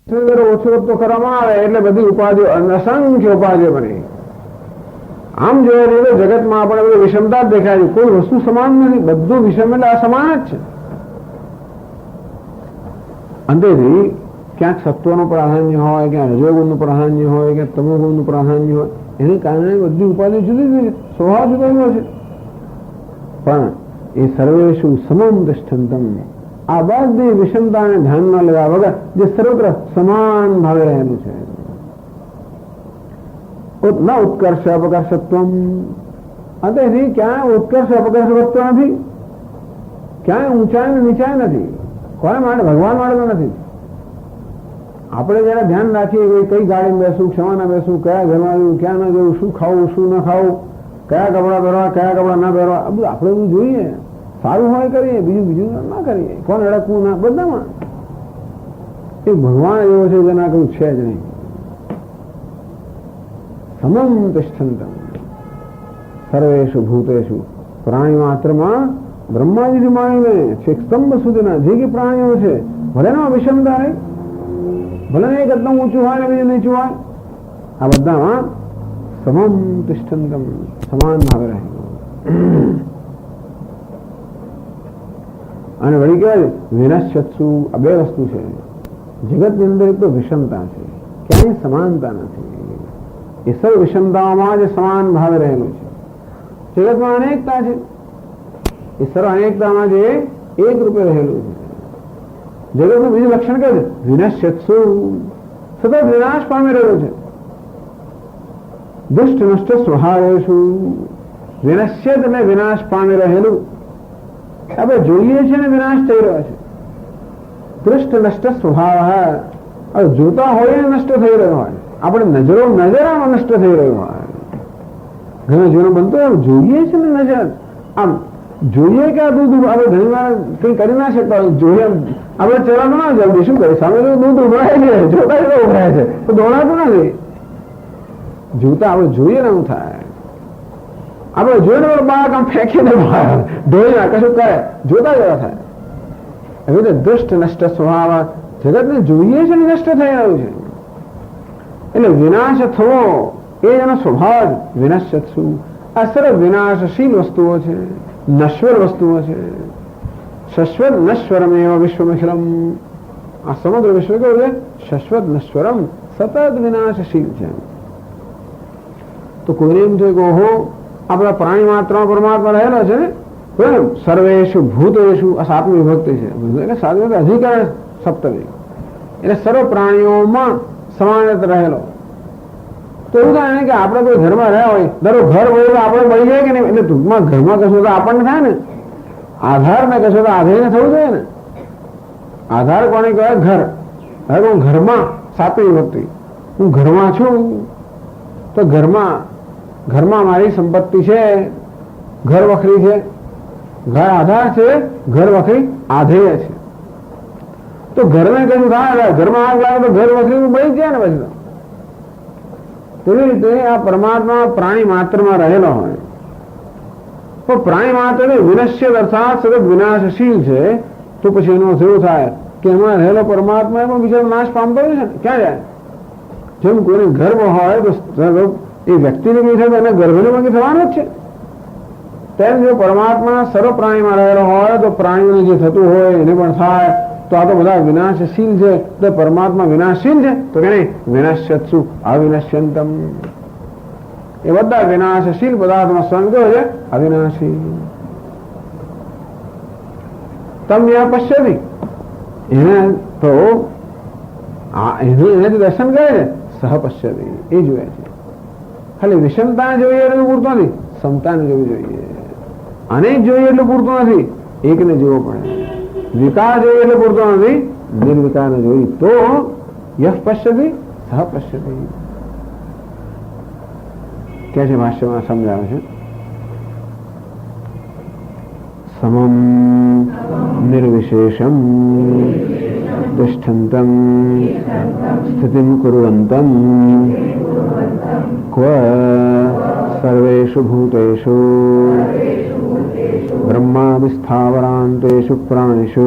ઓછો તો કરવામાં આવે એટલે બધી ઉપાધિઓ અસંખ્ય ઉપાધિઓ બને. આમ જોવા જઈએ તો જગતમાં આપણે બધી વિષમતા જ દેખાય છે. કોઈ વસ્તુ સમાન નથી, બધું વિષમ એટલે અસમાન જ છે. અંતેથી ક્યાંક સત્વનું પ્રાધાન્ય હોય, ક્યાંક રજોગુણનું પ્રાધાન્ય હોય, ક્યાંક તમોગુણનું પ્રાધાન્ય હોય, એને કારણે બધી ઉપાધિ જુદી જુદી, સ્વભાવ જુદો જુદો છે. પણ એ સર્વેષુ સમમ તિષ્ઠંતમ, આ બધી વિષમતાને ધ્યાનમાં લેવા વગર જે સર્વત્ર સમાન ભાવે રહેલું છે. ન ઉત્કર્ષ અપકર્ષત્વમ, અંતેથી ક્યાંય ઉત્કર્ષ અપકર્ષત્વ નથી, ક્યાંય ઊંચાઈ નીચાઈ નથી. કોને માટે? ભગવાન માટે તો નથી. આપણે જયારે ધ્યાન રાખીએ કઈ ગાડીમાં બેસવું, ક્ષમાના બેસવું, કયા ઘરમાં જવું, ક્યાં ન જવું, શું ખાવું, શું ન ખાવું, કયા કપડાં પહેરવા, કયા કપડાં ના પહેરવા, આ બધું આપણે બધું જોઈએ. સારું હોય કરીએ, બીજું ના કરીએ, કોણ અડકવું ના, બધામાં એ ભગવાન એવો છે જેના કયું છે જ નહીં. સમમ તિષ્ઠંતમ સર્વેષુ ભૂતેષુ, પ્રાણી માત્રમાં બ્રહ્માજીથી માંડીને છેક સ્તંભ સુધીના જે કે પ્રાણીઓ છે, ભલે ના વિષમતા રહે, ભલે એક એકદમ ઊંચું હોય ને બીજું નીચું હોય, આ બધામાં સમમ તિષ્ઠંતમ, સમાન ભાવે રહે. અને વળી કહેવાય વિનશ્યત્સુ, આ બે વસ્તુ છે જગતની અંદર. એક તો વિષમતા છે, ક્યાંય સમાનતા નથી. એ સર્વ વિષમતાઓમાં જ સમાન ભાવે રહેલું છે. જગતમાં અનેકતા છે, એ સર્વ અનેકતામાં જે એક રૂપે રહેલું છે. જગતનું બીજું લક્ષણ કહે છે વિનશ્યત્સુ, સતત વિનાશ પામી રહ્યું છે. દુષ્ટ નષ્ટ સ્વભાવેષુ, વિનશ્યત અને વિનાશ પામી રહેલું. આપણે જોઈએ છીએ ને વિનાશ થઈ રહ્યો છે. દુષ્ટ નષ્ટ સ્વભાવ, જોતા હોય નષ્ટ થઈ રહ્યો હોય, આપણે નજરામાં નષ્ટ થઈ રહ્યો હોય. ઘણા જીવનો બનતો જોઈએ છે ને નજર, આમ જોઈએ કે આ દૂધ આપણે ઘણી વાર કઈ કરી ના શકતા હોય, જોઈએ આપણે ચલાવતો ના જલ્દી શું કરે, સામે દૂધ ઉભરાય છે, જોતા ઉભરાય છે તો દોડાતું નથી. જોતા આપણે જોઈએ ને શું થાય, આપણે જોઈને બાળક આમ ફેંકીને ઢોળી ના કશું કરે, જોતા જવા થાય. એવી રીતે દુષ્ટ નષ્ટ સ્વભાવ જગતને જોઈએ છે ને નષ્ટ થઈ રહ્યું છે. એટલે વિનાશ થવો એ એનો સ્વભાવ જ. વિનશ્યત્સુ, આ સર્વ વિનાશશીલ વસ્તુઓ છે, નશ્વર વસ્તુઓ છે. શશ્વત નશ્વરમેવ વિશ્વમખિલમ, આ સમગ્ર વિશ્વ કેવું છે? શશ્વત નશ્વરમ, સતત વિનાશશીલ છે. તો કોઈને એમ થયું કે ઓહો આપણા પ્રાણી માત્રમાં પરમાત્મા રહેલા છે ને, સર્વેષુ ભૂતેષુ, આ સાતમી વિભક્તિ છે એટલે સાતમી અધિકાર સપ્તમી, એટલે સર્વ પ્રાણીઓમાં સમાન રહેલો. તો એવું થાય ને કે આપણે કોઈ ઘરમાં રહ્યા હોય, દરેક ઘર હોય તો આપણે મળી જાય કે નહીં, એટલે ટૂંકમાં ઘરમાં કશું તો આપણને થાય ને, આધાર ને કશું તો આધેયને થવું જોઈએ ને. આધાર કોને કહેવાય? ઘર. હવે હું ઘરમાં, સાતમી વિભક્તિ, હું ઘરમાં છું તો ઘરમાં મારી સંપત્તિ છે, ઘર વખરી છે, ઘર આધાર છે, ઘર વખરી આધેય છે. તો ઘરને કશું થાય, ઘરમાં આગ લાગે તો ઘર વખરી બળી જાય ને પછી. તેવી રીતે આ પરમાત્મા પ્રાણી માત્રમાં રહેલો હોય, પણ પ્રાણી માત્ર વિનશ્યત અર્થાત સતત વિનાશશીલ છે. તો પછી એનો એવું થાય કે એમાં રહેલો પરમાત્મા એમાં બીજા નાશ પામતો હોય છે ને, ક્યાં જાય? જેમ કોઈને ગર્ભ હોય તો એ વ્યક્તિને કઈ થાય એને ગર્ભને કઈ થવાનું જ છે. તેમ જો પરમાત્મા સર્વ પ્રાણીમાં રહેલો હોય તો પ્રાણીઓને જે થતું હોય એને પણ થાય. તો આ તો બધા વિનાશશીલ છે, તો પરમાત્મા વિનાશશીલ છે તો કે નહીં? વિનશ્યત્સુ અવિનશ્યંતમ, એ બધા વિનાશશીલ પદાર્થમાં સ્વંગ છે અવિનાશી. તમે પશ્યતિ, એને તો એને દર્શન કરે છે, સહ પશ્યતિ, એ જોયે છે. ખાલી વિષમતા જોઈએ એટલું પૂરતું નથી, સમતાને જોવું જોઈએ. અનેક જોઈએ એટલું પૂરતું નથી, એકને જોવો પડે. વિકાર જોઈએ એટલે પૂરતો નથી, નિર્વિકારને જોઈ તો યહ પશ્યતિ સહ પશ્યતિ કે છે ભાષ્યમાં સમજાવે છે. સમમ નિર્વિશેષમ તિષ્ઠંતમ સ્થિતિમ કુર્વંતમ ક્વ સર્વેષુ ભૂતેષુ બ્રહ્માદિ સ્થાવરાંતેષુ પ્રાણિષુ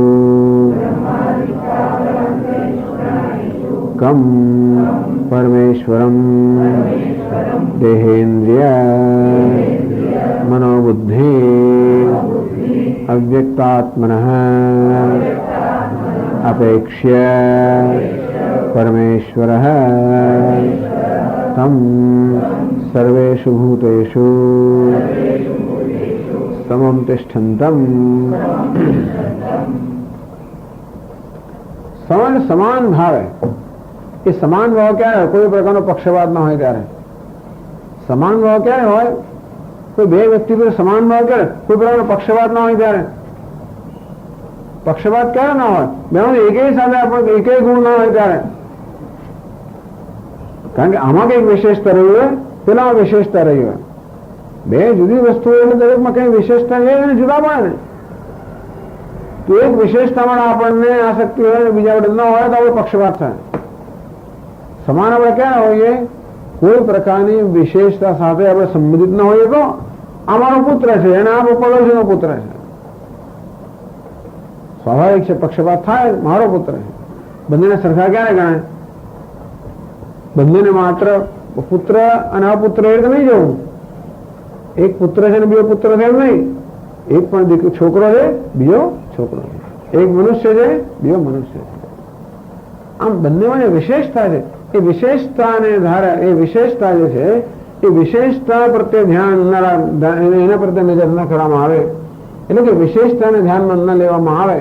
કમ પરમેશ્વરમ દેહેન્દ્રિય મનોબુદ્ધિ અવ્યક્તાત્મનઃ અપેક્ષ્ય પરમેશ્વરઃ તમ સર્વેષુ ભૂતેષુ સમમ તિષ્ઠંતમ. સમાન ભાવે. એ સમાન ભાવ ક્યારે હોય? કોઈ પ્રકારનો પક્ષપાત ના હોય ત્યારે. સમાન ભાવ ક્યારે હોય? કોઈ બે વ્યક્તિ પર સમાન ભાવ ક્યારે? કોઈ પ્રકારનો પક્ષપાત ના હોય ત્યારે. પક્ષપાત ક્યારે ના હોય? બેનો એકેય સાથે આપણે એકેય ગુણ ના હોય ત્યારે. કારણ કે આમાં કઈક વિશેષતા રહી હોય, પેલામાં વિશેષતા રહી હોય. બે જુદી વસ્તુઓ એટલે દરેકમાં કઈ વિશેષતા છે અને જુદા પડે ને. તો એક વિશેષતામાં આપણને આસક્તિ હોય, બીજા વડે ન હોય તો આપણે પક્ષપાત થાય. સમાન આપણે ક્યાં હોઈએ? કોઈ પ્રકારની વિશેષતા સાથે આપણે સંબંધિત ન હોઈએ તો આ મારો પુત્ર છે અને આ પડોશીનો પુત્ર છે. સ્વાભાવિક છે, પક્ષપાત થાય. મારો પુત્ર છે. બંનેને સરખા ક્યારે ગણાય? બંનેને માત્ર પુત્ર અને અપુત્ર એ રીતે નહીં જવું. એક પુત્ર છે ને બીજો પુત્ર છે એમ નહીં. એક પણ છોકરો છે, બીજો છોકરો છે. એક મનુષ્ય છે, બીજો મનુષ્ય છે. આમ બંનેમાં જે વિશેષતા છે એ વિશેષતાને ધારે એ વિશેષતા જે છે એ વિશેષતા પ્રત્યે ધ્યાન એના પ્રત્યે નજર ન કરવામાં આવે, એટલે કે વિશેષતાને ધ્યાનમાં ન લેવામાં આવે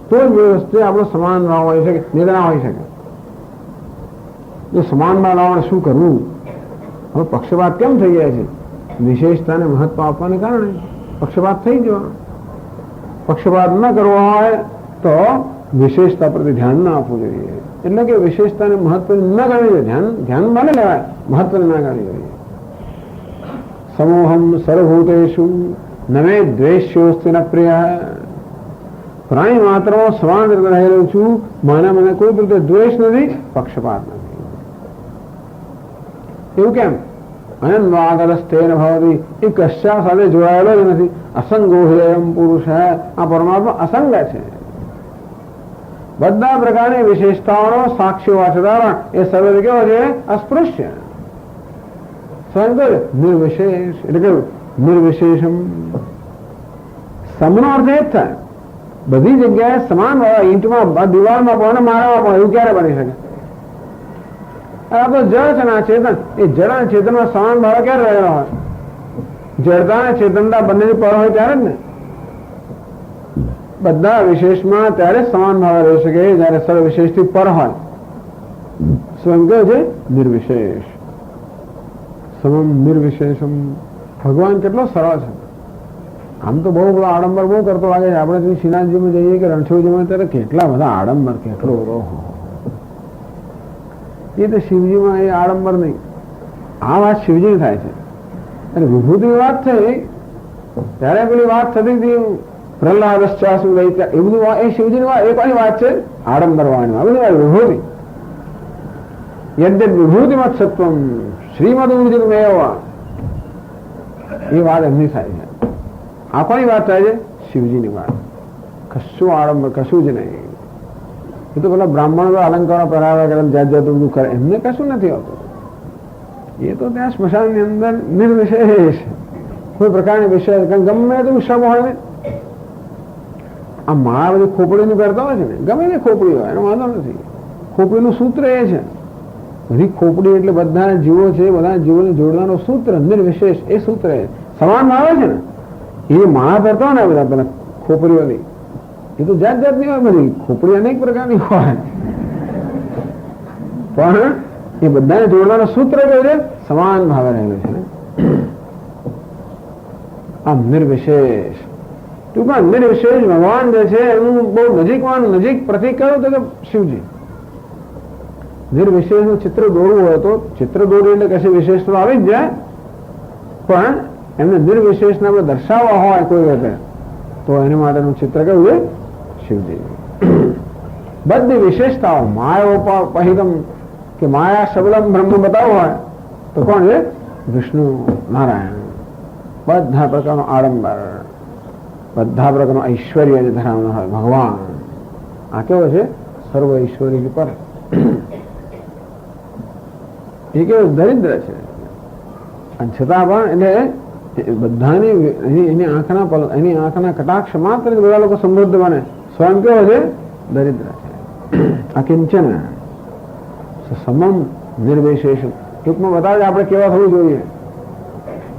તો જ એ વસ્તુ આપણો સમાન ભાવ હોઈ શકે, નહીં ના હોઈ શકે. જો સમાન ભાવ લાવવા શું કરવું? હવે પક્ષપાત કેમ થઈ જાય છે? વિશેષતાને મહત્વ આપવાને કારણે પક્ષપાત થઈ જવાનો. પક્ષપાત ન કરવો હોય તો વિશેષતા પ્રત્યે ધ્યાન ન આપવું જોઈએ. એટલે કે વિશેષતાને મહત્વ ન ગણવી જોઈએ. ધ્યાન મને લેવાય, મહત્વને ના ગણવી જોઈએ. સમોહમ સર્વભૂતેષુ નમે દ્વેષ્યોસ્તિ ન પ્રિય. પ્રાણી માત્રમાં સમાન રીતે રહેલો છું. મને કોઈ પ્રત્યે દ્વેષ નથી, પક્ષપાત નથી. એવું કેમ? અનન્વાગરસ્તેન ભવતિ. એ કશા સાથે જોડાયેલો જ નથી. અસંગો હેયમ પુરુષ. આ પરમાત્મા અસંગ છે. બધા પ્રકારની વિશેષતાઓનો સાક્ષી હોવા છતાં એ સર્વે કેવો છે? અસ્પૃશ્ય. નિર્વિશેષ એટલે કે નિર્વિશેષમ. સમનો અર્થ એ જ થાય. બધી જગ્યાએ સમાન હોય. ઈંટમાં, દિવાલમાં પણ મારામાં પણ એવું ક્યારે બની શકે? આ તો જળ છે ને આ ચેતન. એ જળ અને ચેતનમાં સમાન ભાવ ક્યારે રહેલો હોય? જડતા અને ચેતનતા બંનેની પર હોય ત્યારે જ ને. બધા વિશેષમાં ત્યારે સમાન ભાવ રહી શકે જયારે સર્વ વિશેષથી પર હોય. સ્વયં કહે છે નિર્વિશેષ. સમમ નિર્વિશેષમ. ભગવાન કેટલો સરળ છે. આમ તો બહુ બધો આડંબર બહુ કરતો લાગે છે. આપણે શ્રીનાથજીમાં જઈએ કે રણછોડજીમાં ત્યારે કેટલા બધા આડંબર, કેટલો બધો. એ તો શિવજીમાં એ આડંબર નહીં. આ વાત શિવજી થાય છે. અને વિભૂતિની વાત થઈ ત્યારે પેલી વાત થતી હતી પ્રહલાદશ્ચાસુ દૈત્ય, એ બધું એ શિવજીની વાત. એ કોની વાત છે? આડંબર વાણી. આ બધી વાત વિભૂતિ. યદ્યત વિભૂતિમત સત્વમ શ્રીમદ ઉર્જિતમેવ. એ વાત એમની થાય છે. આ કોની વાત થાય છે? શિવજીની વાત. કશું આડંબર કશું જ નહીં. એ તો પેલા બ્રાહ્મણો અલંકારો પહેરાવ્યા કરે, જાત જાત બધું કરે, એમને કશું નથી આવતું. એ તો ત્યાં સ્મશાનની અંદર નિર્વિશેષ કોઈ પ્રકારની વિશેષ ગમે તે શ્રમ હોય ને. આ માળા બધી ખોપડીની પહેરતા હોય છે ને, ગમે તે ખોપડી હોય એનો વાંધો નથી. ખોપડીનું સૂત્ર એ છે. બધી ખોપડી એટલે બધા જીવો છે, બધા જીવોને જોડવાનું સૂત્ર નિર્વિશેષ. એ સૂત્ર એ સમાન આવે છે ને. એ માળા પહેરતા હોય ને બધા પેલા ખોપડીઓની, એ તો જાત જાતની હોય. બધી ખોપડી અનેક પ્રકારની હોય, પણ એ બધાને જોડવાનું સૂત્ર કયું છે? સમાન ભાવે રહેલું છે. આમ નિર્વિશેષ. ટૂંકમાં નિર્વિશેષ ભગવાન જે છે એનું બહુ નજીક પ્રતિક કયું તો શિવજી. નિર્વિશેષનું ચિત્ર દોરવું હોય તો ચિત્ર દોરવું એટલે કશી વિશેષ તો આવી જ જાય, પણ એમને નિર્વિશેષને આપણે દર્શાવવા હોય કોઈ રીતે તો એના માટેનું ચિત્ર કયું છે? શિવજી. બધી વિશેષતાઓ માયોપહિતમ કે માયા સબલમ બ્રહ્મ બતાવવું હોય તો કોણ છે? વિષ્ણુ નારાયણ. બધા પ્રકારનો આડંબર, બધા પ્રકારનું ઐશ્વર્ય જે ધરાવનાર હોય ભગવાન. આ કેવો છે? સર્વ ઐશ્વર્ય પર. એ કેવું દરિદ્ર છે, અને છતાં પણ એટલે બધાની એની આંખના કટાક્ષ માત્ર બધા લોકો સમૃદ્ધ બને, સ્વયં કેવો છે? દરિદ્ર છે. અકિંચન સમમ નિર્વિશેષ. ટૂંકમાં બતાવે આપણે કેવા થવું જોઈએ.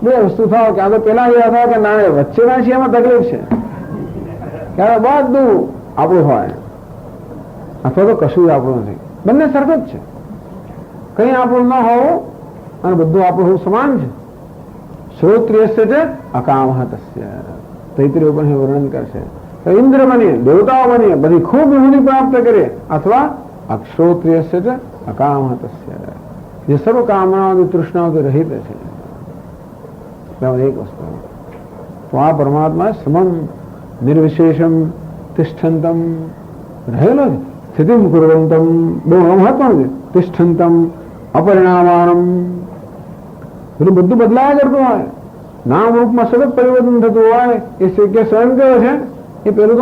બે વસ્તુ થાવ કે આ તો પેલા જેવા થાવ કે ના વચ્ચેના છે, એમાં તકલીફ છે. ત્યારે બધું આપણું હોય અથવા તો કશું આપણું નથી, બંને સરખું જ છે. કઈ આપણું ન હોવું અને બધું આપણું સમાન છે. શ્રોત્રિયસ્ય છે અકામહતસ્ય. તૈત્રીય ઉપનિષદ વર્ણન કરશે. ઇન્દ્ર બનીએ, દેવતાઓ બનીએ, બધી ખૂબ વિભૂતિ પ્રાપ્ત કરીએ, અથવા અક્ષોત્રિયસ્ય છે અકામહતસ્ય, જે સર્વ કામનાઓથી તૃષ્ણાઓથી રહિત છે. એક વસ્તુ તો આ પરમાત્મા સમમ નિર્વિશેષમ તિષ્ઠંતમ રહેલો છે. સ્થિતિમ કુર્વંતમ બહુ મહત્વનું છે. તિષ્ઠંતમ અપરિણામાનમ. પેલું બધું બદલાયા કરતું હોય, નામ રૂપમાં સતત પરિવર્તન થતું હોય. એ કે સ્વયં કેવો છે? એ પેલું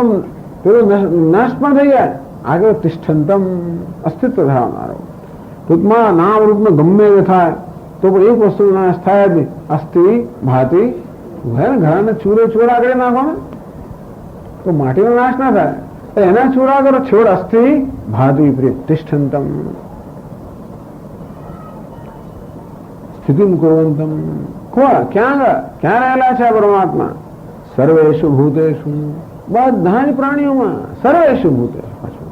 નાશ પણ થઈ જાય, આગળ તિષ્ઠંતમ અસ્તિત્વ ધરાવનારો. ટૂંકમાં નામ રૂપમાં ગમે તે થાય તો પણ એક વસ્તુ નાશ થાય જ નહીં. અસ્થિ ભાતિ ઘરાને ચૂરે ચોર આગળ નાખો ને તો માટીનો નાશ ના થાય. એના ચોરા કરો, છોડ અસ્થિ ભાતિ પ્રિય તિષ્ઠંતમ સ્થિતિમ કુર્વંતમ. ક્યાં રહેલા છે પરમાત્મા? સર્વેષુ ભૂતેષુ. બધા જ પ્રાણીઓમાં સર્વેષુ ભૂતેષુ.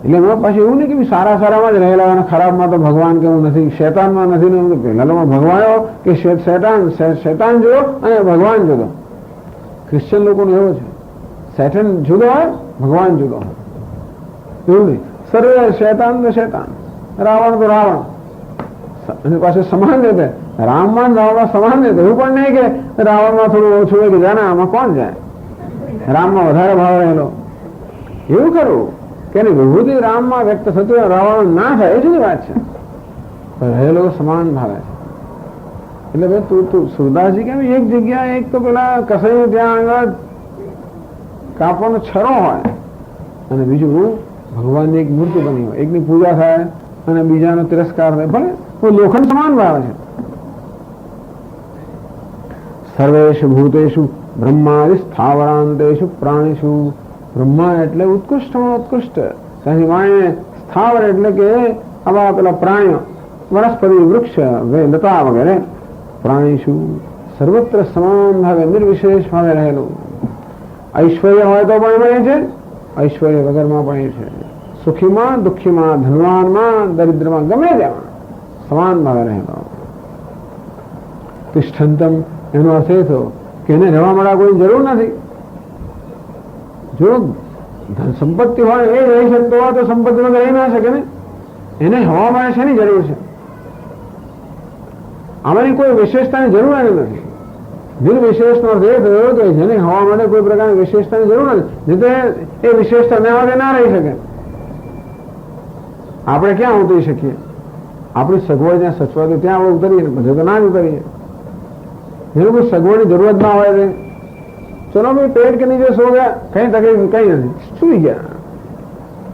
એટલે એમાં પાછું એવું નહીં કે સારા સારામાં જ રહેલા અને ખરાબમાં તો ભગવાન કેવું નથી, શેતાનમાં નથી ને. પહેલા ભગવાન કે શેતાન જુદો અને ભગવાન જુદો. ક્રિશ્ચિયન લોકોને એવો છે, શેતાન જુદો હોય, ભગવાન જુદો હોય. એવું નહીં. સર્વે શેતાન તો શેતાન, રાવણ તો રાવણ. અને પાછું સમાન રીતે રામમાં રાવણમાં સમાન રીતે. એવું પણ નહીં કે રાવણમાં થોડું ઓછું હોય કે જાણે આમાં કોણ જાય, રામમાં વધારે ભાવ રહેલો. એવું ખરું કે એની વિભૂતિ રામમાં વ્યક્ત થતું હોય, રાવણ ના થાય, એ જુદી વાત છે. રહેલો સમાન ભાવે છે. એટલે ભાઈ તું સુરદાસજી કેમ એક જગ્યાએ, એક તો પેલા કસાઈ ત્યાં આગળ કાપવાનો છરો હોય અને બીજું ભગવાનની એક મૂર્તિ બની હોય, એકની પૂજા થાય અને બીજાનો તિરસ્કાર થાય. ભલે લોખંડ સમાન ભાવે છે. સર્વેષુ ભૂતેષુ બ્રહ્માદિ સ્થાવરાંતેષુ પ્રાણીષુ. બ્રહ્મા એટલે ઉત્કૃષ્ટમાં ઉત્કૃષ્ટ, ત્યાંથી માણીને સ્થાવર એટલે કે આવા પેલા પ્રાણીઓ, વનસ્પતિ, વૃક્ષ, લતા વગેરે. પ્રાણીષુ સર્વત્ર સમાન ભાવે નિર્વિશેષ ભાવે રહેલું. ઐશ્વર્ય હોય તો પણ એમાં છે, ઐશ્વર્ય વગરમાં પણ એ છે. સુખીમાં, દુઃખીમાં, ધનવાનમાં, દરિદ્રમાં, ગમે તેમાં સમાન ભાવે રહેલો. તિષ્ઠંતમ એનો અર્થ એ થયો કે એને રહેવા માટે કોઈ જરૂર નથી. જો ધન સંપત્તિ હોય, એ રહી શકતો હોય તો સંપત્તિ વગર રહી ના શકે ને. એને હવા માટે શેની જરૂર છે? આમાંની કોઈ વિશેષતાની જરૂર નથી. નિર્વિશેષનો અર્થ એ થયો કે જેને હવા માટે કોઈ પ્રકારની વિશેષતાની જરૂર નથી, જેથી એ વિશેષતા ના હોય ના રહી શકે. આપણે ક્યાં ઉતરી શકીએ? આપણી સગવડ જ્યાં સચવાય ત્યાં આપણે ઉતરીએ, બધે તો ના જ ઉતરીએ. જેને કોઈ સગવડની જરૂરત ના હોય, ચલો ભાઈ પેટ કે નીચે સો ગયા, કઈ તકલીફ કઈ નથી, સુઈ ગયા.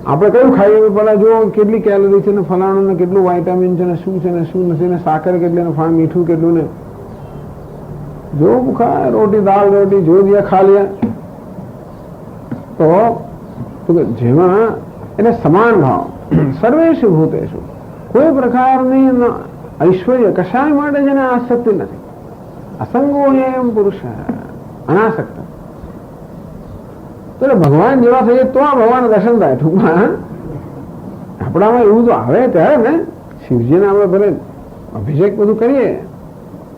આપણે કયું ખાઈએ પેલા જો કેટલી કેલરી છે ને ફલાણું ને કેટલું વાઇટામિન છે ને શું છે ને શું નથી ને સાકર કેટલી ને મીઠું કેટલું ને જો ખાય રોટી દાળ રોટી જો દિયા ખા લિયા તો જેમાં એને સમાન ભાવ. સર્વેષુ ભૂતેષુ. કોઈ પ્રકારની ઐશ્વર્ય કશાય માટે જેને આસક્તિ નથી. અસંગો એમ પુરુષ અનાસક્ત. તો ભગવાન જેવા થઈએ તો આ ભગવાન દર્શન થાય. ટૂંકમાં આપણામાં એવું તો આવે ત્યારે ને શિવજીને આપણે ભલે અભિષેક બધું કરીએ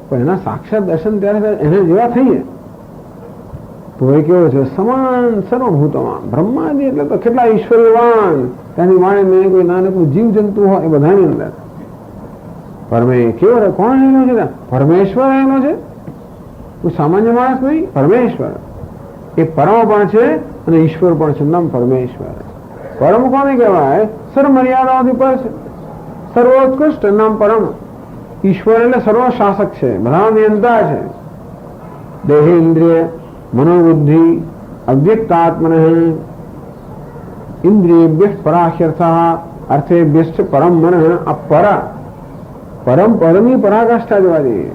પણ એના સાક્ષાત દર્શન ત્યારે એને જેવા થઈએ તો એ કેવો છે? સમાન સર્વભૂતોમાં. બ્રહ્માજી એટલે તો કેટલા ઈશ્વર્યવાન, ત્યાંથી માણીને કોઈ નાનકડું જીવ જંતુ હોય એ બધાની અંદર કેવો કોણ રહેલો છે? પરમેશ્વર રહેલો છે. કોઈ સામાન્ય માણસ નહીં, પરમેશ્વર. એ પરમ પણ છે અને ઈશ્વર પણ છે. નામ પરમેશ્વર. પરમ કોને કહેવાય? સર્વ મર્યાદાઓથી પર છે, સર્વોત્કૃષ્ટ નામ પરમ. ઈશ્વર એટલે સર્વ શાસક છે, બધા નિયંતા છે. દેહેન્દ્રિય મનોબુદ્ધિ અવ્યક્તાત્મન ઇન્દ્રિયેભ્ય પરાહ્યર્થ અર્થેભ્ય પરમ મન. આ પર પરમ પરમની પરાકાષ્ઠા જોવા જઈએ.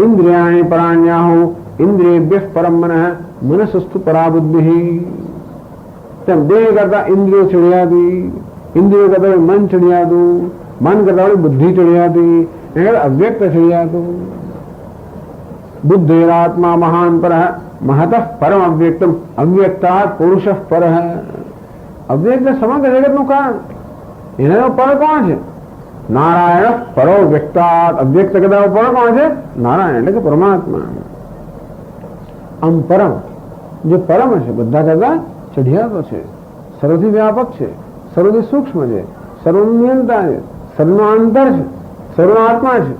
ઇન્દ્રિયાણી પરાણ્યાહુ ઇન્દ્રિયેભ્ય પરમ મનઃ મનસસ્તુ પરા બુદ્ધિ. તેમ દેહ કરતા ઇન્દ્રિયો ચડિયાતી, ઇન્દ્રિયો કરતા મન ચડિયાતું, મન કરતા બુદ્ધિ ચડિયાતી, અવ્યક્ત ચડિયાતું. બુદ્ધિરાત્મા મહાન પર મહત પરમ અવ્યક્તમ અવ્યક્તા પુરુષ પર. અવ્યક્ત સમગ્ર જગતનું કારણ. એનો પર કોણ છે? નારાયણ પરો વ્યક્તાત. અવ્યક્ત કરતા પર કોણ છે? નારાયણ એટલે કે પરમાત્મા. આમ પરમ જે પરમ છે બધા કરતા ચઢિયાતો છે, સર્વથી વ્યાપક છે, સર્વથી સૂક્ષ્મ છે, સર્વનું નિયંતા છે, સર્વનો અંતર છે, સર્વનો આત્મા છે.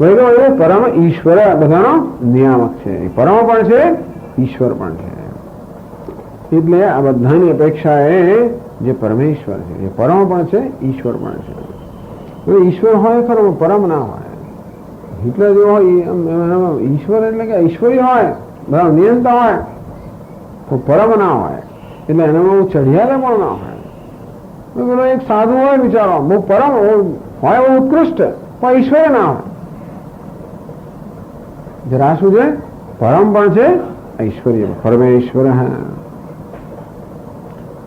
એ પરમ ઈશ્વર બધાનો નિયામક છે. પરમ પણ છે, ઈશ્વર પણ છે. એટલે આ બધાની અપેક્ષા એ જે પરમેશ્વર છે, એ પરમ પણ છે, ઈશ્વર પણ છે. ઈશ્વર હોય ખરો, પરમ ના હોય. હિટલર જેવો હોય ઈશ્વર એટલે કે ઐશ્વર્ય હોય, બધા નિયંતા હોય, તો પરમ ના હોય. એટલે એનામાં ચઢિયાલે પણ ના હોય. પેલો એક સાધુ હોય બિચારો, બહુ પરમ હોય, બહુ ઉત્કૃષ્ટ, પણ ઈશ્વર ના હોય. જરા શું છે? પરમ પણ છે, ઐશ્વર્ય પરમેશ્વર.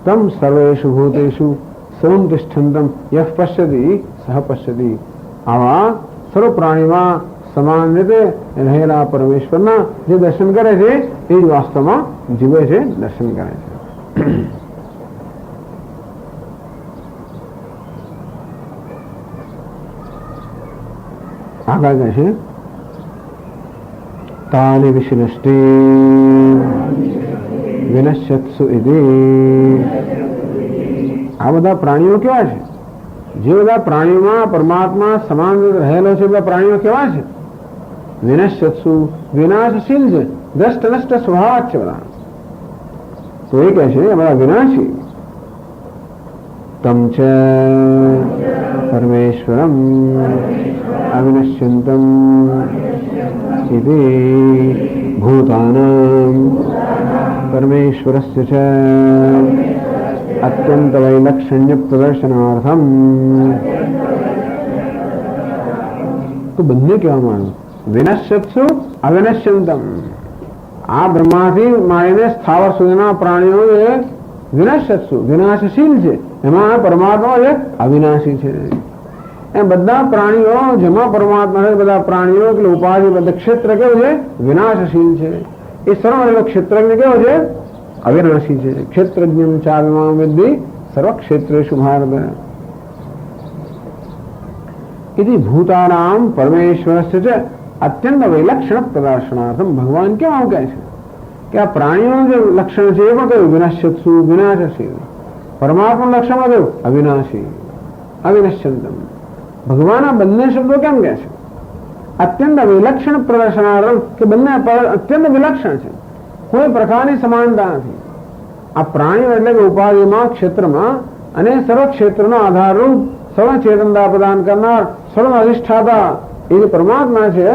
તમ સર્વેષુ ભૂતેષુ સમતિષ્ઠંતમ યઃ પશ્યતિ સહ પશ્યતિ. આવા સર્વ પ્રાણીમાં સમાન રીતે રહેલા પરમેશ્વરના જે દર્શન કરે છે એ જ વાસ્તવમાં જીવે છે, દર્શન કરે છે. આગળ કહે છે તાની વિશિનષ્ટિ વિનશ્યત્સુ ઇતિ. આ બધા પ્રાણીઓ કેવા છે? જે બધા પ્રાણીઓમાં પરમાત્મા સમાન રહેલો છે, બધા પ્રાણીઓ કેવા છે? વિનશ્યત્સુ વિનાશશીલ છે, દ્રષ્ટ નષ્ટ સ્વભાવ છે બધા. તો એ કહે છે એ બધા વિનાશી. તમ ચ પરમેશ્વરમ અવિનશ્યંતમ ઇતિ ભૂતાનાં પરમેશ્વરસ્ય ચ અત્યંત વૈલક્ષણ્ય પ્રદર્શનાર્થમ. તો બંને કહેવામાં આવ્યું વિનશ્યત્સુ અવિનશ્યંતમ. આ બ્રહ્માથી માંડીને સ્થાવર સુધીના પ્રાણીઓ એ વિનશ્યત્સુ વિનાશશીલ છે, એમાં પરમાત્મા એ અવિનાશી છે. એમ બધા પ્રાણીઓ જેમાં પરમાત્મા છે, બધા પ્રાણીઓ એટલે ઉપાધિ બધા ક્ષેત્ર કેવું છે? વિનાશશીલ છે. એ સર્વ ક્ષેત્રજ્ઞ કેવો છે? અવિનાશી છે. ક્ષેત્રજ્ઞ ચાર્યમામ વિદ્ધિ સર્વ ક્ષેત્રેષુ ભારત. ઇતિ ભૂતાનામ પરમેશ્વરસ્ય છે અત્યંત વૈલક્ષણ પ્રદર્શનાર્થમ. ભગવાન કેમ આવું કહે છે કે આ પ્રાણીઓનું જે લક્ષણ છે એ પણ કહ્યું વિનાશ્યત્સુ વિનાશશીલ. પરમાત્માનું લક્ષણ કહ્યું અવિનાશી અવિનશ્યંતમ. ભગવાન આ બંને શબ્દો કેમ કહે છે? અત્યંત વિલક્ષણ પ્રદર્શનાર્થમ, કે બંને અત્યંત વિલક્ષણ છે, કોઈ પ્રકારની સમાનતા નથી. આ પ્રાણીઓ એટલે કે ઉપાધિમાં ક્ષેત્રમાં અને સર્વ ક્ષેત્રનો આધારરૂપ સર્વ ચેતનતા પ્રદાન કરનાર સર્વ અધિષ્ઠાતા એ જે પરમાત્મા છે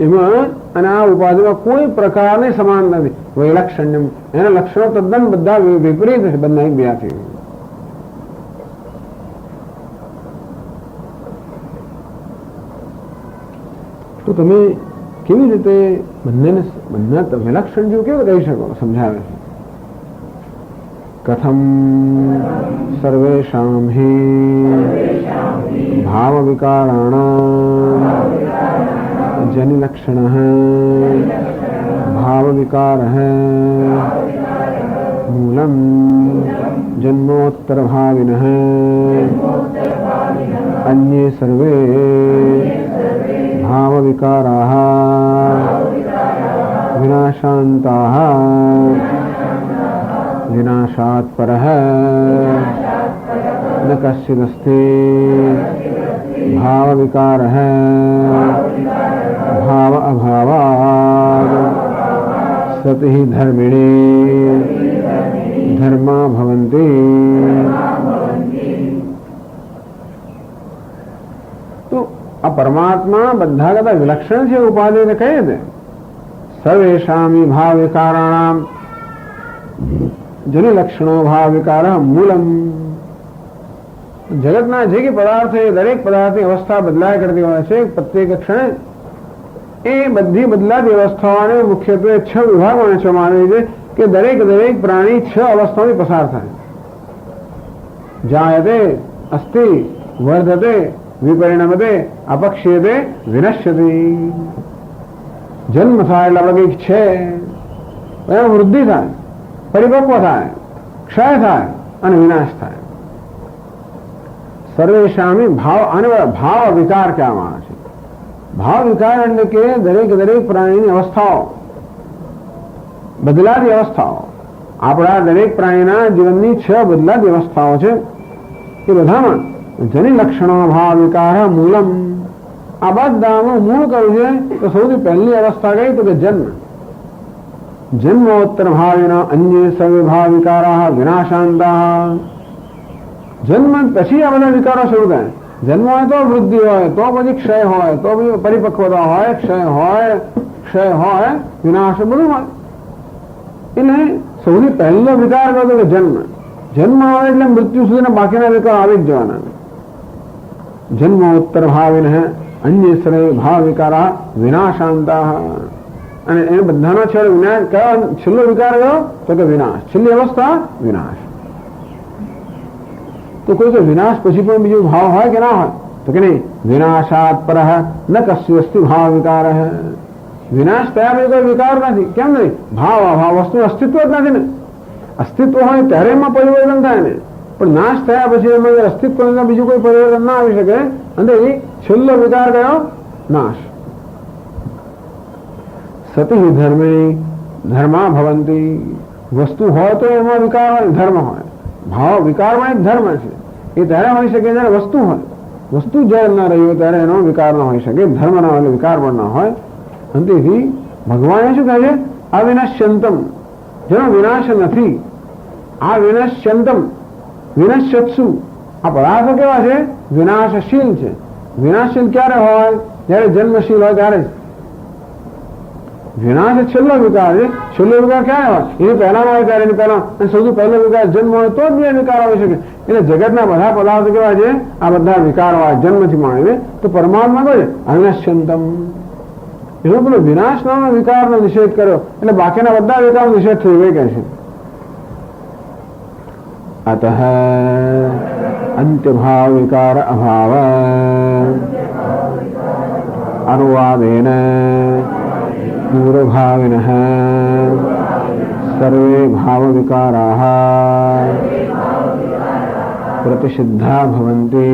એમાં અને આ ઉપાધિમાં કોઈ પ્રકારની સમાનતા નથી. વૈલક્ષણ્યમ એના લક્ષણો તદ્દન બધા વિપરીત છે, બધા એકબીજાથી. તો તમે કેવી રીતે બંને વિલક્ષણ જેવું કેવું કહી શકો? સમજાવે છે. કથમ સર્વેષાં હિ ભાવ વિકારાણાં જનિલક્ષણઃ ભાવ વિકારઃ મૂલં જન્મોત્તર ભાવિનઃ અન્યે સર્વે ભાવ વિકારાઃ વિનાશાંતાઃ વિનાશાત પરઃ ન કશ્ચિદસ્તિ ભાવ વિકારઃ ભાવ અભાવાદ સતિ ધર્મિણી ધર્મા ભવન્તિ. તો આ પરમાત્મા બધા કરતા વિલક્ષણ છે ઉપાધિને કહીએ ને. સર્વેષાં ભાવ વિકારાણામ જનિલક્ષણો ભાવ વિકાર મૂલમ. જગતના જે કે પદાર્થ છે દરેક પદાર્થની અવસ્થા બદલાયા કરતી હોય છે પ્રત્યેક ક્ષણે. એ બધી બદલાતી અવસ્થાઓને મુખ્યત્વે 6 વિભાગોમાં વહેંચવામાં આવે છે કે દરેક પ્રાણી 6 અવસ્થાઓથી પસાર થાય. જાયતે, અસ્તિ, વર્ધતે, વિપરિણમતે, અપક્ષીયતે, વિનશ્યતિ. જન્મ થાય એટલે આપણે કંઈક છે, એમાં વૃદ્ધિ થાય, પરિપક્વ થાય, ક્ષય થાય અને વિનાશ થાય. સર્વેશામી ભાવ, આને ભાવ વિકાર કહેવામાં આવે છે. ભાવ વિકાર એટલે કે દરેક પ્રાણીની અવસ્થાઓ, બદલાતી અવસ્થાઓ. આપણા દરેક પ્રાણીના જીવનની 6 બદલાતી અવસ્થાઓ છે. એ બધામાં જની લક્ષણો ભાવ વિકાર મૂલમ. આ બધાનું મૂળ કયું છે તો સૌથી પહેલી અવસ્થા કઈ તો કે જન્મ. જન્મોત્તર ભાવિના અન્ય સર્વે ભાવ વિકારા વિનાશાંતા. જન્મ પછી આ બધા વિકારો શરૂ થાય. જન્મ હોય તો વૃદ્ધિ હોય, તો પછી ક્ષય હોય, તો પછી પરિપક્વતા હોય, ક્ષય હોય, વિનાશ બધું હોય. એટલે સૌથી પહેલો વિકાર કહો કે જન્મ. જન્મ આવે એટલે મૃત્યુ સુધીના બાકીના વિકાર આવી જ જવાના. જન્મોત્તર ભાવિન અન્ય સર્વે ભાવ વિકારા વિનાશાંતા. અને એ બધાનો છેલ્લો વિનાશ કયો? છેલ્લો વિકાર કયો તો કે વિનાશ. છેલ્લી અવસ્થા વિનાશ. તો કોઈ વિનાશ પછી પણ બીજો ભાવ હોય કે ના હોય તો કે નહીં. વિનાશાત પરઃ ન કસ્યસ્તિ ભાવ વિકાર. વિનાશ થયા પછી કોઈ વિકાર નથી. કેમ નહીં? ભાવ અભાવ વસ્તુ અસ્તિત્વ જ નથી ને. અસ્તિત્વ હોય ત્યારે એમાં પરિવર્તન થાય ને, પણ નાશ થયા પછી એમાં અસ્તિત્વ બીજું કોઈ પરિવર્તન ના આવી શકે. અને છેલ્લો વિકાર કયો? નાશ. સતી ધર્મે ધર્મા ભવંતી. વસ્તુ હોય તો એમાં વિકાર હોય, ધર્મ હોય. ભાવ વિકારમાં એક ધર્મ છે. એ ત્યારે હોઈ શકે જયારે વસ્તુ હોય. વસ્તુ જ્યારે ના રહી હોય ત્યારે એનો વિકાર ના હોઈ શકે, ધર્મ ના હોય, વિકાર પણ ના હોય. અને તેથી ભગવાને શું કહે છે? અવિનશ્યંતમ, જેનો વિનાશ નથી. આ વિનશ્યંતમ, વિનશ્યત્સુ. આ પદાર્થો કેવા છે? વિનાશશીલ છે. વિનાશશીલ ક્યારે હોય? જયારે જન્મશીલ હોય ત્યારે જ. વિનાશ છેલ્લો વિકાર છે. છેલ્લો વિકાર ક્યારે હોય? એની પહેલાનો હોય ત્યારે, એની પહેલા. અને સૌથી પહેલો વિકાર જન્મ હોય તો જ વિકાર આવી શકે. એટલે જગતના બધા પદાર્થો કેવા છે? આ બધા વિકાર હોય જન્મથી માંડીને. તો પરમાત્મા કહે છે અવિનશ્યંતમ. એનો પેલો વિનાશ નામનો વિકારનો નિષેધ કર્યો એટલે બાકીના બધા વિકારનો નિષેધ થઈ ગયો કે છે. અતઃ અંત્યભાવ વિકાર અભાવ અનુવાદેન પૂર્વભાવિનઃ સર્વે ભાવ વિકારાઃ પ્રતિસિદ્ધા ભવન્તિ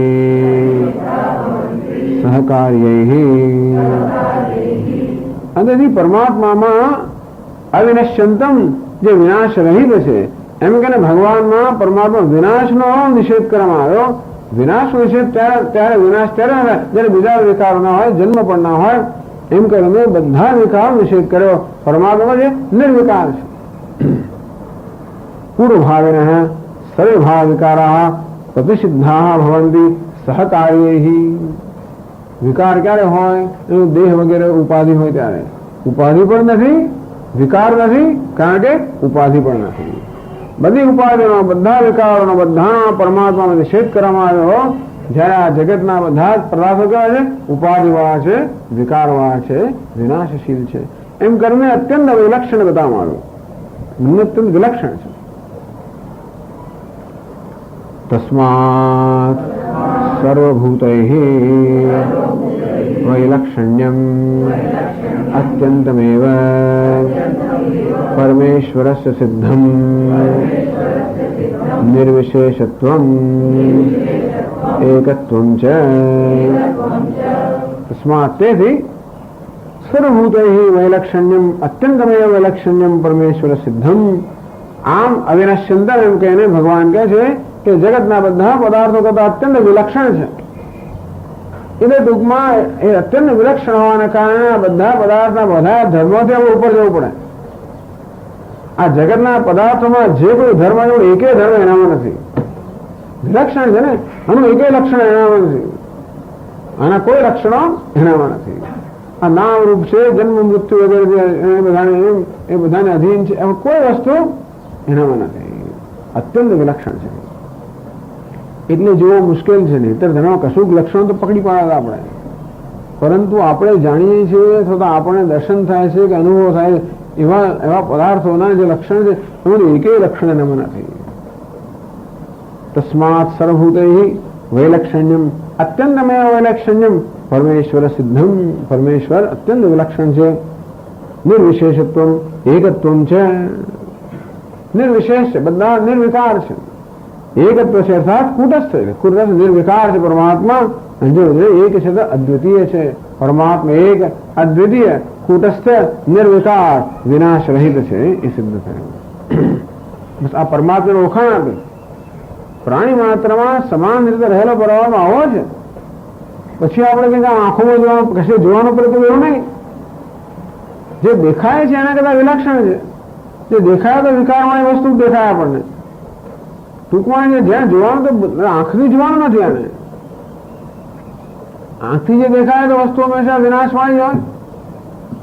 સહકાર્યૈઃ. અને પરમાત્મામાં અવિનશ્યંતમ, જે વિનાશ રહિત છે, એમ કે ભગવાનમાં પરમાત્મા વિનાશનો નિષેધ કરવામાં આવ્યો. વિનાશનો નિષેધ ત્યારે વિનાશ ત્યારે જયારે બીજા વિકારો ના હોય, જન્મ પણ ના હોય. એમ કરીને બધા વિકાર નિષેધ કર્યો. પરમાત્મા જે નિર્વિકાર છે. પૂર્વભાવિનઃ સર્વે ભાવ વિકારાઃ પ્રતિસિદ્ધાઃ ભવન્તિ સહકાર્યૈઃ. વિકાર ક્યારે હોય? એનું દેહ વગેરે ઉપાધિ હોય ત્યારે. ઉપાધિ પણ નથી, વિકાર નથી, કારણ કે ઉપાધિ પણ નથી. બધી ઉપાધિનો, બધા વિકારોનો, બધાનો પરમાત્માનો નિષેધ કરવામાં આવ્યો. જયારે આ જગતના બધા જ પદાર્થો કેવા છે? ઉપાધિવાળા છે, વિકારવાળા છે, વિનાશશીલ છે. એમ કરીને અત્યંત વિલક્ષણ બતાવવામાં આવ્યું. અત્યંત વિલક્ષણ છે. તસ્માત સર્વભૂતૈઃ વૈલક્ષણ્યમ અત્યંતમેવ પરમેશ્વરસ્ય સિદ્ધમ નિર્વિશેષત્વમ એકત્વમ ચ. તસ્માત તેથી સર્વભૂતૈઃ વૈલક્ષણ્યમ અત્યંતમેવ વૈલક્ષણ્યમ પરમેશ્વર સિદ્ધમ. આમ અવિનશ્યંતમ એમ કહીને ભગવાન કહે છે કે જગતના બધા પદાર્થો કરતા અત્યંત વિલક્ષણ છે. એટલે ટૂંકમાં એ અત્યંત વિલક્ષણ હોવાને કારણે આ બધા પદાર્થના બધા ધર્મોથી આપણે ઉપર જવું પડે. આ જગતના પદાર્થોમાં જે કોઈ ધર્મ એવું એકેય ધર્મ એનામાં નથી. વિલક્ષણ છે ને, આનું એકેય લક્ષણ એનામાં નથી. આના કોઈ લક્ષણો એનામાં નથી. આ નામ રૂપ છે, જન્મ મૃત્યુ વગેરે એ બધાને અધીન છે, એમાં કોઈ વસ્તુ એનામાં નથી. અત્યંત વિલક્ષણ છે. એટલે જોવો મુશ્કેલ છે. નહીંતર તેના કશુંક લક્ષણો તો પકડી પાડે આપણે, પરંતુ આપણે જાણીએ છીએ છતાં આપણને દર્શન થાય છે કે અનુભવ થાય એવા એવા પદાર્થોના જે લક્ષણ છે એમાં એકેય લક્ષણ એનામાં નથી. તસ્માત સર્વભૂતૈ વૈલક્ષણ્યમ અત્યંતમેવ વૈલક્ષણ્યમ પરમેશ્વર સિદ્ધમ. પરમેશ્વર અત્યંત વિલક્ષણ છે. નિર્વિશેષત્વ એકત્વ છે, નિર્વિશેષ છે, બધા નિર્વિકાર છે. એકત્વ છે અર્થાત કૂટસ્થ છે, કૂટસ્થ નિર્વિકાર છે પરમાત્મા. જો એક છે તો અદ્વિતીય છે પરમાત્મા, એક અદ્વિતીય કૂટસ્થ નિર્વિકાર વિનાશ રહિત છે એ સિદ્ધ થયું. બસ આ પરમાત્માને ઓળખાણ આપે. પ્રાણી માત્રમાં સમાન રીતે રહેલો પરમાત્મા આવો છે. પછી આપણે કંઈક આંખોમાં જોવાનું કશે જોવાનું પડે તો એવું નહીં. જે દેખાય છે એના કરતા વિલક્ષણ છે. જે દેખાય તો વિકારવાળી વસ્તુ દેખાય આપણને. ટૂંકમાં જ્યાં જોવાનું તો આંખથી જોવાનું નથી. આને આંખથી જે દેખાય તો વસ્તુ હંમેશા વિનાશવાળી હોય.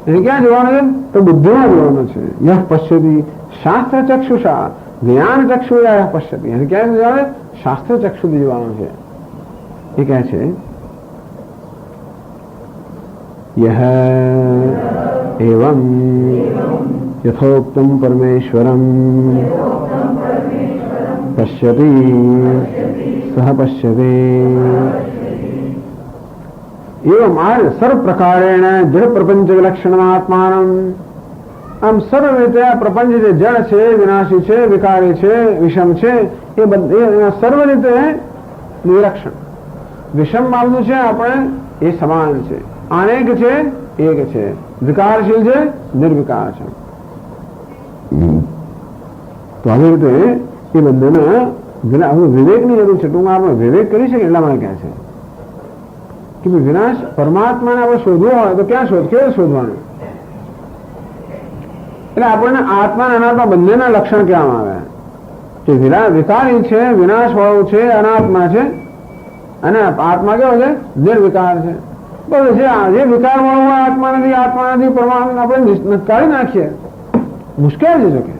એને ક્યાં જોવાનું છે તો બુદ્ધિમાં જોવાનું છે. યહ પશ્યતિ શાસ્ત્ર ચક્ષુષા જ્ઞાન ચક્ષુષા પશ્યતિ. એને ક્યાં જોવાનું? શાસ્ત્ર ચક્ષુથી જોવાનું છે. એ કહે છે યહ એવં યથોક્તમ પરમેશ્વરમ પશ્યતિ સહ પશ્યતે. એવમ આ સર્વ પ્રકારેણ જડ પ્રપંચ વિલક્ષણમાત્માનમ. આમ સર્વ રીતે આ પ્રપંચ જે જડ છે, વિનાશી છે, વિકારી છે, વિષમ છે, એ બધા સર્વ રીતે નિરક્ષણ. વિષમ બાબતું છે આપણે એ સમાન છે, અનેક છે એક છે, વિકારશીલ છે નિર્વિકાર છે. તો આવી રીતે એ બધાના વિવેકની જરૂર છે. ટૂંકમાં આપણે વિવેક કરી શકીએ એટલા માટે કહે છે કે વિનાશ પરમાત્માને આપણે શોધવો હોય તો ક્યાં કેવું શોધવાનું? એટલે આપણને આત્મા અનાત્મા બંનેના લક્ષણ કહેવામાં આવે કે વિકારી છે, વિનાશ વાળું છે, અનાત્મા છે, અને આત્મા કેવો છે? નિર્વિકાર છે. બસ જે વિકાર વાળું હોય આત્મા નથી, આત્મા નથી, પરમાત્મા આપણે કાઢી નાખીએ મુશ્કેલ છે. જોકે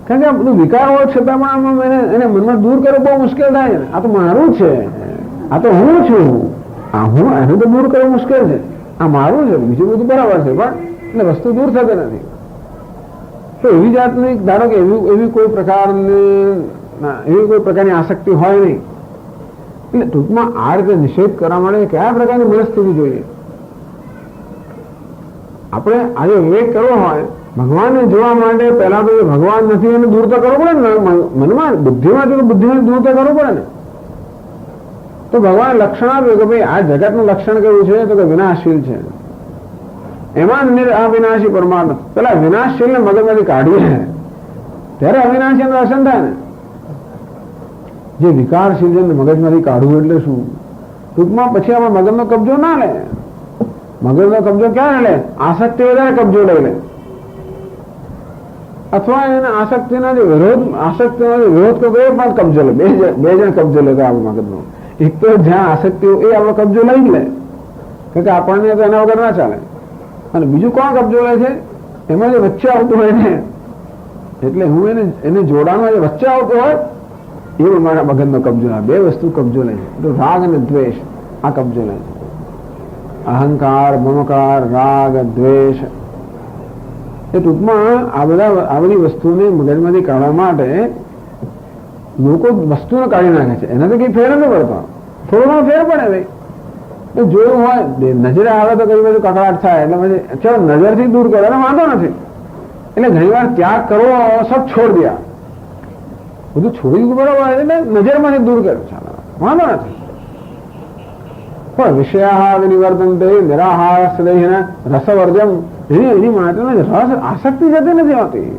કારણ કે આ બધું વિકાર હોય છતાં પણ એને મનમાં દૂર કરવો બહુ મુશ્કેલ થાય છે. આ તો મારું છે, આ તો હું છું, આ હું, એને તો દૂર કરવું મુશ્કેલ છે. આ મારું છે, બીજું બધું બરાબર છે, પણ એટલે વસ્તુ દૂર થતી નથી. તો એવી જાતની ધારો કે એવી કોઈ પ્રકારની આસક્તિ હોય નહીં. એટલે ટૂંકમાં આ રીતે નિષેધ કરવા માટે કયા પ્રકારની મનસ્થિતિ જોઈએ? આપણે આજે વિવેક કરવો હોય ભગવાનને જોવા માટે પહેલા તો ભગવાન નથી એને દૂર તો કરવું પડે ને મનમાં, બુદ્ધિમાં તો બુદ્ધિને દૂર તો કરવું પડે ને. તો ભગવાન લક્ષણ આપ્યું કે ભાઈ આ જગતનું લક્ષણ કેવું છે તો કે વિનાશશીલ છે. એમાં અવિનાશી પરમાત્મા. પેલા વિનાશશીલ ને મગજમાંથી કાઢીએ ત્યારે અવિનાશી દર્શન થાય ને. જે વિકારશીલ છે મગજમાંથી કાઢવું એટલે શું? ટૂંકમાં પછી આમાં મગજનો કબજો ના લે. મગજનો કબજો ક્યાં લે? આસક્તિ વધારે કબજો લઈ લે, અથવા એને આસક્તિના જે વિરોધ કરતો એ પણ કબજો લે. બે જણ કબજો લેતા આપણે મગજનો. એક તો જ્યાં આસક્તિ એ આપણો કબજો લઈ જ લે, કારણ કે આપણને તો એના વગર ના ચાલે. અને બીજું કોણ કબજો લે છે? એમાં જે વચ્ચે આવતું હોય ને, એટલે હું એને જોડાણમાં જે વચ્ચે આવતું હોય એવું મારા મગજનો કબજો લે. બે વસ્તુ કબજો લે છે, તો રાગ અને દ્વેષ આ કબજો લે છે. અહંકાર, મમકાર, રાગ, દ્વેષ, એ ટૂંકમાં આ બધી વસ્તુને મગજમાંથી કાઢવા માટે લોકો વસ્તુને કાઢી નાખે છે. એનાથી કઈ ફેર નથી પડતો. થોડો ઘણો ફેર પડે ભાઈ. જોયું હોય નજરે આવે તો કઈ બધું કકડાટ થાય, એટલે પછી ચાલો નજરથી દૂર કરો એટલે વાંધો નથી. એટલે ઘણી વાર ત્યાગ કરવો સબ છોડ દિયા, બધું છોડી દીધું બરોબર, એટલે નજરમાંથી દૂર કર્યો, ચાલો વાંધો નથી. પણ વિષયા નિવર્તનતે નિરાહાર સ્નેહના રસવર્જમ, એની માટે રસ આસક્તિ જતી નથી હોતી.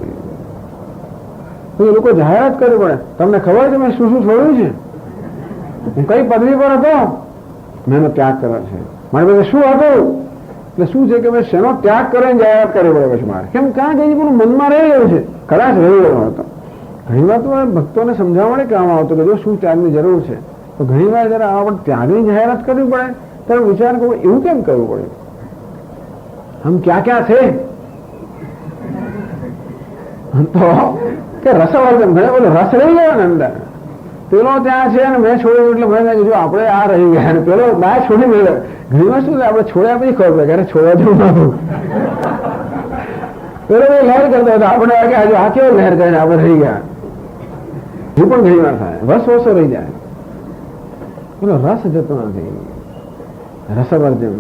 તો એ લોકો જાહેરાત કરવી પડે, તમને ખબર છે મેં શું છોડ્યું છે, હું કઈ પદવી પર હતો, મેં એનો ત્યાગ કર્યો છે. મારી પાસે શું હતું, એટલે શું છે કે મેં શેનો ત્યાગ કરીને જાહેરાત કરવી પડે પછી મારે. કેમ? કારણ કે એ પેલું મનમાં રહી ગયું છે, કદાચ રહી ગયો હતો. ઘણી વાર તો ભક્તોને સમજાવવા માટે કહેવામાં આવતું કે જો શું ત્યાગની જરૂર છે. તો ઘણી વાર જયારે આપણે ત્યાગની જાહેરાત કરવી પડે ત્યારે વિચાર કરવો એવું કેમ કરવું પડે? હમ ક્યાં ક્યાં છે તો કે રસવર્જન, ઘણા બધો રસ રહી ગયો ને અંદર, પેલો ત્યાં છે ને મેં છોડ્યું એટલે મને લાગે જો આપણે આ રહી ગયા ને પેલો ના છોડી મેળવે. ઘણીવાર શું આપણે છોડ્યા પછી ખબર પડે કે છોડવા જેવું નતું. પેલો લહેર કરતો હતો આપણે લાગે આજે આ કેવો લહેર કરીને આપણે રહી ગયા. એ પણ ઘણી વાર થાય, વસો રહી જાય. પેલો રસ જતો નથી, રસવર્જન.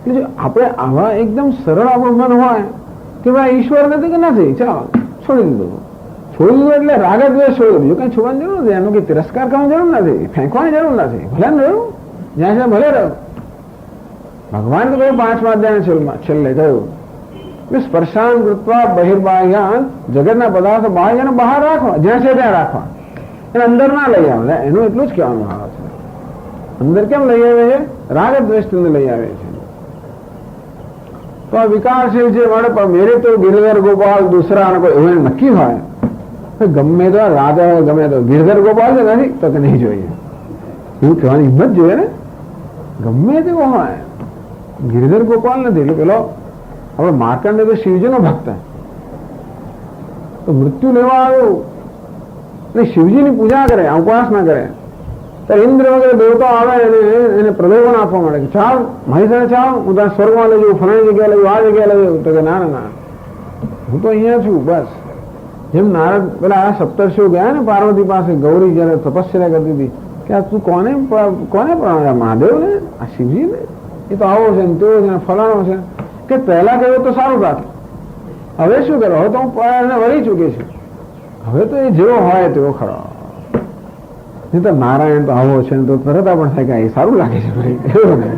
જો આપણે આવા એકદમ સરળ આપણું મન હોય કે ભાઈ ઈશ્વર નથી કે નથી, ચાલો છોડી દીધું. છોડી દીધું એટલે રાગ દ્વેષ છોડી દીધું. કઈ છોડવાની જરૂર નથી, એનું કઈ તિરસ્કાર કરવાની જરૂર નથી, ફેંકવાની જરૂર નથી. ભલે ને રહ્યું જ્યાં છે ભલે રહ્યો. ભગવાન તો કહ્યું 5મા અધ્યાય છેલ્લે કહ્યું સ્પર્શાન કૃત્વા બહિર્બાહ્યાન, જગતના પદાર્થો બાહ્યને બહાર રાખવા, જ્યાં છે ત્યાં રાખવા, એને અંદર ના લઈ આવે. એનું એટલું જ કહેવાનું આવે છે. અંદર કેમ લઈ આવે છે? રાગ દ્વેષને લઈ આવે છે. તો આ વિકારશીલ છે મળે પણ મેરે તો ગિરધર ગોપાલ દૂસરા કોઈ એવું નક્કી હોય ગમે તો રાગ ગમે તો ગિરધર ગોપાલ છે નથી તો નહીં જોઈએ એવું કહેવાની હિંમત જોઈએ ને. ગમે તેવો હોય ગિરધર ગોપાલ નથી એટલે પેલો આપણે માર્કંડે તો શિવજીનો ભક્ત તો મૃત્યુ લેવા આવ્યો અને શિવજીની પૂજા કરે, ઉપાસના કરે તો ઇન્દ્ર વગેરે દેવતા આવે એને પ્રલોભન આપવા માંડે કે ચાલ મારી સાથે ચાલ, હું ત્યાં સ્વર્ગમાં લઈ જવું, ફલાણી જગ્યાએ લઈ જવું, આ જગ્યાએ લઈ જવું. તો કે ના ના હું તો અહીંયા છું બસ. જેમ નારદ પેલા સપ્તર્ષિઓ ગયા ને પાર્વતી પાસે, ગૌરી જયારે તપસ્યા કરતી હતી કે આ તું કોને પ્રણામ? મહાદેવ ને, આ શિવજી ને, એ તો આવો છે ને તેવો છે ને ફલાણો છે. કે પહેલા કહ્યું તો સારું રાખે, હવે શું કરો? હવે તો હું વળી ચૂકી છું, હવે તો એ જેવો હોય તેવો ખરો. નહીં તો નારાયણ તો આવો છે ને તો તરત પણ થાય કે એ સારું લાગે છે ભાઈ એવું ને.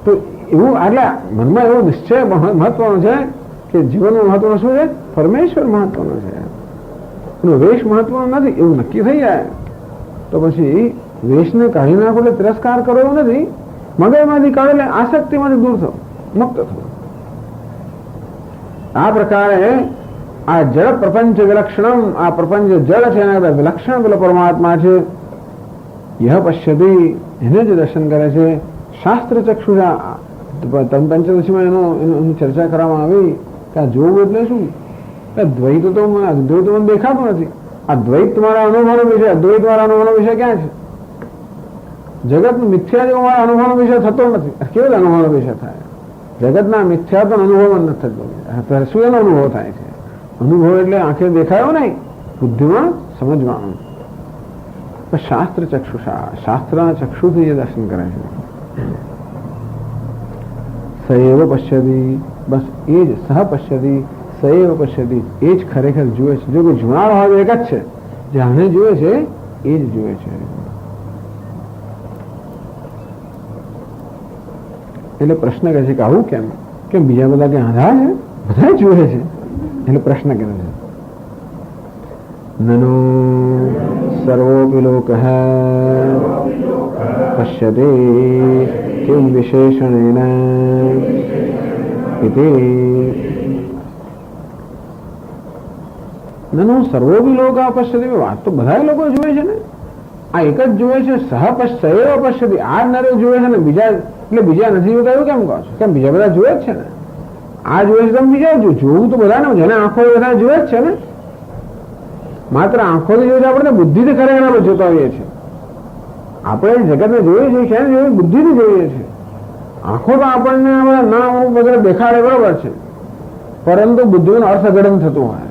તો એવું એટલે મનમાં એવો નિશ્ચય મહત્વનો છે કે જીવનનું મહત્વનું શું છે? પરમેશ્વર મહત્વનો છે, એનો વેશ મહત્વનો નથી એવું નક્કી થઈ જાય તો પછી વેશને કાઢી નાખો એટલે તિરસ્કાર કરો એવું નથી. મગજમાંથી કાઢેલે આસક્તિમાંથી દૂર થવું, મુક્ત થવું. આ પ્રકારે આ જળ પ્રપંચ વિલક્ષણમ, આ પ્રપંચ જળ છે એના વિલક્ષણ પેલો પરમાત્મા છે. યહ પશ્યતિ, એને જ દર્શન કરે છે. શાસ્ત્ર ચક્ષુષા, પંચદશીમાં એની ચર્ચા કરવામાં આવી કે આ જોવું એટલે શું? દ્વૈત તો મને દેખાતું નથી. આ દ્વૈત તમારા અનુભવનો વિષય, અદ્વૈત મારા અનુભવનો વિષય ક્યાં છે? જગત મિથ્યા જેવો મારા અનુભવનો વિષય થતો નથી. કેવો અનુભવનો વિષય થાય? જગતના મિથ્યા તો અનુભવ જ નથી થતો. શું એનો અનુભવ થાય છે? અનુભવ એટલે આંખે દેખાયો નહીં, બુદ્ધિમાં સમજવાનું. શાસ્ત્ર ચક્ષુષા, શાસ્ત્રના ચક્ષુથી જે દર્શન કરે છે. સએવ પશ્યતિ, બસ એ જ સહ પશ્યતિ, સએવ પશ્યતિ, એ જ ખરેખર જુએ છે. જો કોઈ જુનાર હોય એક જ છે, જાણે જુએ છે એ જ જુએ છે. એટલે પ્રશ્ન કરે છે કે આવું કેમ? કેમ બીજા બધા કે આધાર છે? બધા જુએ છે એટલે પ્રશ્ન કરે છે. નનો સર્વોપી લોકઃ પશ્યતે કિમ વિશેષણેન ઇતિ. નનો સર્વોપી લોકઃ પશ્યતે, વાત તો બધા લોકો જુએ છે ને. આ એક જ જુએ છે. સએવ પશ્યતિ, આ નરે જુએ છે ને, બીજા એટલે બીજા નથી જોતા એવું કેમ કહો છો? કેમ બીજા બધા જુએ જ છે ને. આ જુએ છે તમે બીજા જોવું તો બધા ને, જેને આંખો બધા જુએ જ છે ને. માત્ર આંખોથી જોઈએ આપણે બુદ્ધિથી ખરેખર જોતા હોઈએ છીએ. આપણે જગતને જોઈએ છીએ ક્યાં જોઈએ? બુદ્ધિથી જોઈએ છીએ. આંખો તો આપણને ના વગેરે દેખાડે બરોબર છે, પરંતુ બુદ્ધિનું અર્થઘટન થતું હોય.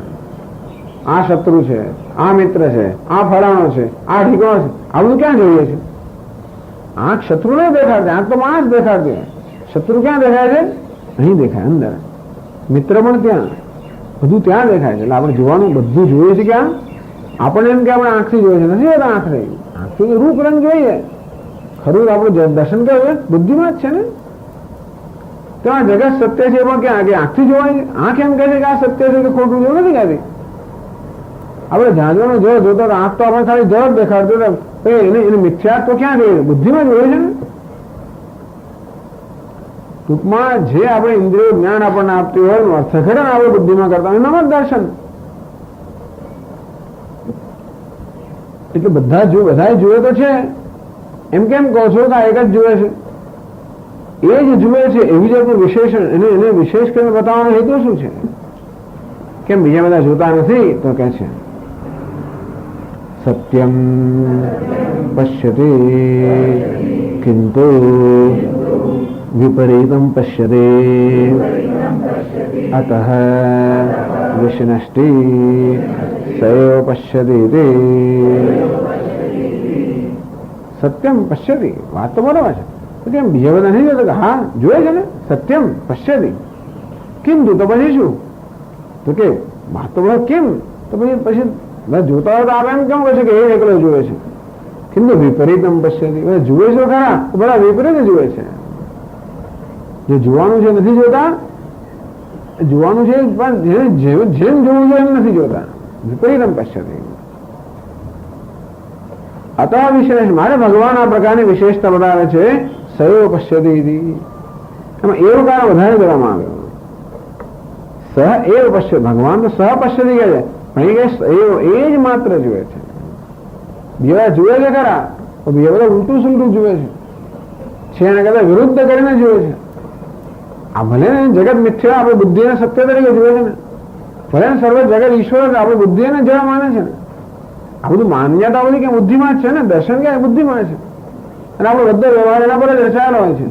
આ શત્રુ છે, આ મિત્ર છે, આ ફલાણો છે, આ ઠીકણો છે, આ બધું ક્યાં જોઈએ છે? આંખ શત્રુ નહીં દેખાડતી, આંખ તો માણસ દેખાડતી. શત્રુ ક્યાં દેખાય છે? અહીં દેખાય, અંદર. મિત્ર પણ ત્યાં, બધું ત્યાં દેખાય છે. એટલે આપણે જોવાનું બધું જોઈએ છે. ક્યાં? આપણને એમ કે આપણે આંખથી જોઈએ છે, નથી હોતા આંખથી. આંખથી રૂપ રંગ જોઈએ. ખરું આપણું દર્શન કરવું બુદ્ધિમાં જ છે ને. ત્યાં જગત સત્ય છે પણ ક્યાં? કે આંખથી જોવાય છે. આંખ એમ કહે છે કે આ સત્ય છે કે ખોટું જેવું નથી કહેતી. આપણે ઝાંઝવાનો જો જોતો આંખ તો આપણે ખાલી જળ દેખાડતો એને મિથ્યા તો ક્યાં જોઈએ? બુદ્ધિમાં જોઈએ છે ને. ટૂંકમાં જે આપણે ઇન્દ્રિયો જ્ઞાન આપણને આપતી હોય એનું અર્થઘટન આપણે બુદ્ધિમાં કરતા હોય એમાં દર્શન. એટલે બધા જુએ તો છે. એમ કેમ કહો છો કે આ એક જ જુએ છે? એ જ જુએ છે એવી જ આપણું વિશેષણ, એને વિશેષ કરીને બતાવવાનો હેતુ શું છે? કેમ બીજા બધા જોતા નથી? તો કે છે સત્યમ પશ્યતિ કિંતુ વિપરીતમ પશ્યતિ અતઃ વિષ્ણષ્ટિ સૈવ પશ્યતિ. સત્યમ પશ્યતિ, વાત તો બરોબર છે. કેમ બીજા બધા નહીં જોતા? હા જોયે છે ને, સત્યમ પશ્યતિ કિંતુ, તો પછી શું? તો કે વાત તો બરાબર. કેમ? તો પછી જોતા હોય તો આપણે એમ કેમ કહે છે કે એ એકલો જુએ છે? કિંતુ વિપરીતમ પશ્યતિ, જુએ છે ખરા, બરાબર વિપરીત જુએ છે. જે જોવાનું છે નથી જોતા, જોવાનું છે પણ જેમ જોવું છે એમ નથી જોતા. વિપરીતમ પશ્યતિ. અતઃ વિશેષ, મારે ભગવાન આ પ્રકારની વિશેષતા બતાવે છે. સૈવ પશ્યતિ, એમાં એવું કારણ વધારે કરવામાં આવ્યો. સહ એવ પશ્ય, ભગવાન તો સહ પશ્યતિ કહે છે, પણ એ એ જ માત્ર જુએ છે. બીજા જુએ છે ખરા, તો બીજા બધા ઉલટું સુલટું જુએ છે એના કરતા વિરુદ્ધ કરીને જુએ છે. આ ભલે ને જગત મિથ્યા આપણે બુદ્ધિને સત્ય તરીકે જુએ છે ને, ભલે ને સર્વ જગત ઈશ્વર આપણે બુદ્ધિને જરા માને છે ને. આ બધું માન્યતા બધી કે બુદ્ધિમાં જ છે ને, દર્શન કે બુદ્ધિમાં છે. અને આપણો બધો વ્યવહાર એના પર જ રચાયેલો હોય છે.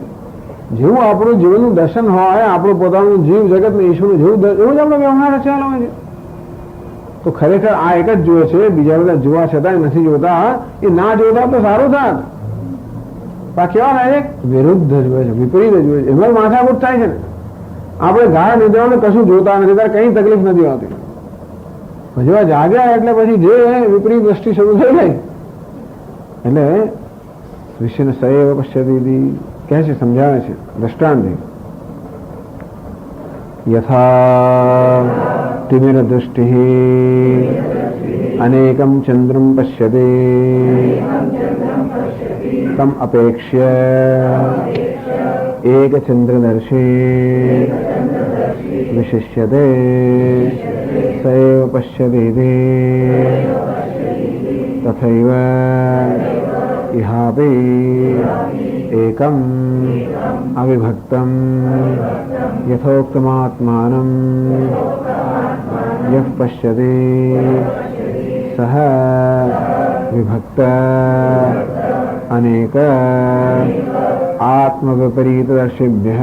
જેવું આપણું જીવનનું દર્શન હોય, આપણું પોતાનું જીવ જગત ને ઈશ્વરનું જેવું એવું જ આપણો વ્યવહાર રચાયેલો હોય છે. તો ખરેખર આ એક જ જુએ છે, બીજા બધા જોવા છતાં નથી જોતા. એ ના જોતા તો સારું થાત. આ કેવા થાય છે? વિરુદ્ધ જુએ છે, વિપરીત જુએ છે. એમાં માથાકૂટ થાય છે ને. આપણે ગાય નિદ્રાઓને કશું જોતા નથી, ત્યારે કઈ તકલીફ નથી આવતી. જેવા જાગ્યા એટલે પછી જે વિપરીત દ્રષ્ટિ શરૂ થઈ ગઈ એટલે વિષયને સૈવ પશ્યતિ કહે છે, સમજાવે છે દ્રષ્ટાંતિ. યથા તિમિર દૃષ્ટિ અનેકમ ચંદ્રમ પશ્યતિ તમ અપેક્ષ્ય એક ચંદ્રદર્શી વિશિષ્યતે સૈવ પશ્યતિ તથૈવ ઇહાપి એકમ અવિભક્તમ યથોક્તમાત્માનમ યઃ પશ્યતિ સહ વિભક્ત અનેક આત્મવિપરીતદર્શિભ્યઃ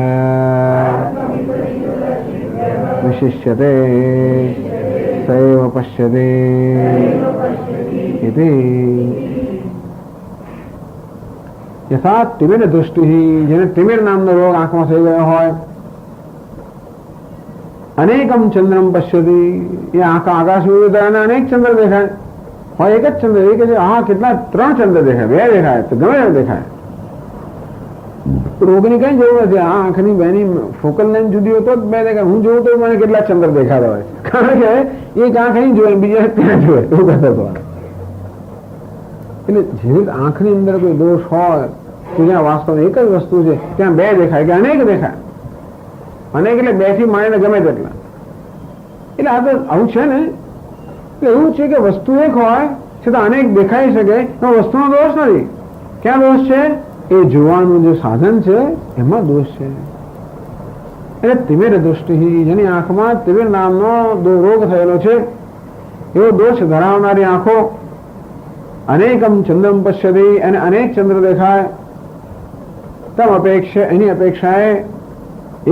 વિશિષ્યતે સૈવ પશ્યતિ ઇતિ. યથા તિમિર દૃષ્ટિ, જેને તિમિર નામનો રોગ આંખમાં થઈ ગયો હોય, અનેકમ ચંદ્રમ પશ્યતિ, એ આંખ આકાશ અને અનેક ચંદ્ર દેખાય હોય. એક જ ચંદ્ર, એ કે છે હા કેટલા 3 ચંદ્ર દેખાય, 2 દેખાય, તો ગમે એમ દેખાય. રોગની કઈ જરૂર નથી. આ આંખની બેની ફોકલ લાઈન જુદી હોય તો જ 2 દેખાય. હું જોઉં તો મને કેટલા ચંદ્ર દેખાતા હોય, કારણ કે એક આંખ અહીં જોયે, બીજા ત્યાં જોયે, એવું કરતો હતો. એટલે જેવી આંખની અંદર કોઈ દોષ હોય તો જ્યાં વાસ્તવ એક જ વસ્તુ છે ત્યાં 2 દેખાય કે અનેક દેખાય. અનેક એટલે 2 થી માંડીને ગમે તેટલા. એટલે આ તો આવું છે ને. એટલે એવું છે કે વસ્તુ એક હોય છતાં અનેક દેખાઈ શકે, તો વસ્તુનો દોષ નથી. ક્યાં દોષ છે? એ જોવાનું જે સાધન છે એમાં દોષ છે. એટલે તિમિર દૃષ્ટિ, જેની આંખમાં તિમિર નામનો રોગ થયેલો છે, એવો દોષ ધરાવનારી આંખો અનેકમ ચંદ્રમ પશ્યતિ, અને અનેક ચંદ્ર દેખાય. તમ અપેક્ષા, એની અપેક્ષાએ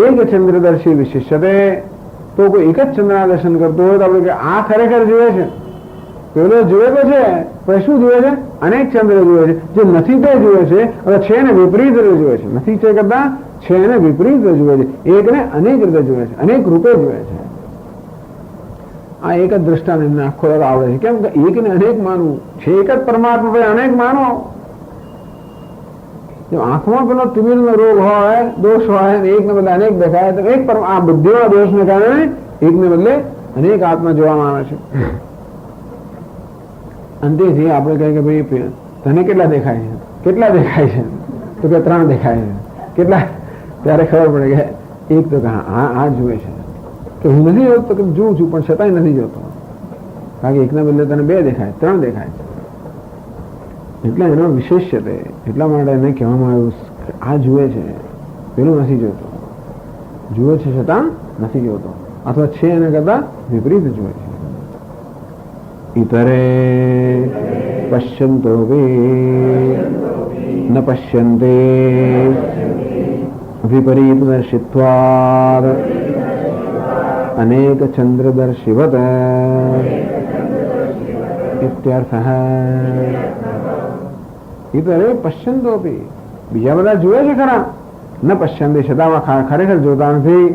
એક ચંદ્રદર્શી વિશિષ્યતે, તો કોઈ એક જ ચંદ્રના દર્શન કરતો હોય તો આપણે આ ખરેખર જુએ છે, પેલો જુએ તો છે પણ શું જુએ છે? અનેક ચંદ્ર જુએ છે. જે નથી તે જુએ છે, હવે છે ને વિપરીત રીતે જુએ છે. નથી તે કરતા છે ને વિપરીત રીતે જુએ છે. એકને અનેક રીતે જુએ છે, અનેક રૂપે જુએ છે. આ એક જ દ્રષ્ટાંત એમને આખો આવડે છે. કેમ કે એકને અનેક માનવું છે, એક જ પરમાત્મા ભાઈ અનેક માનો. જો આંખમાં પેલો તિમિરનો રોગ હોય, દોષ હોય, એકને બદલે અનેક દેખાય, તો એક આ બુદ્ધિના દોષને કારણે એકને બદલે અનેક આત્મા જોવામાં આવે છે. અંતેથી આપણે કહીએ કે ભાઈ તને કેટલા દેખાય છે? કેટલા દેખાય છે? તો કે 3 દેખાય છે. કેટલા? ત્યારે ખબર પડે કે એક તો આ જુએ છે. કે હું નથી જોતો, કે જોઉં છું પણ છતાંય નથી જોતો, કારણ કે એકના બદલે તને 2 દેખાય, 3 દેખાય છે. એટલે એનો વિશેષ છે તે. એટલા માટે એને કહેવામાં આવ્યું આ જુએ છે, પેલું નથી જોતો. જુએ છે છતાં નથી જોતો. અથવા છે એના કરતા વિપરીત જુએ છે. ઇતરે પશ્યંતો ન પશ્યંતે વિપરીત દર્શિત્વાદ અનેક ચંદ્રદર્શિવત ઇત્યર્થઃ. ઇતરે પશ્યંતોપી, બીજા બધા જુએ છે ખરા, ન પશ્યંતે છતાંમાં ખરેખર જોતા નથી.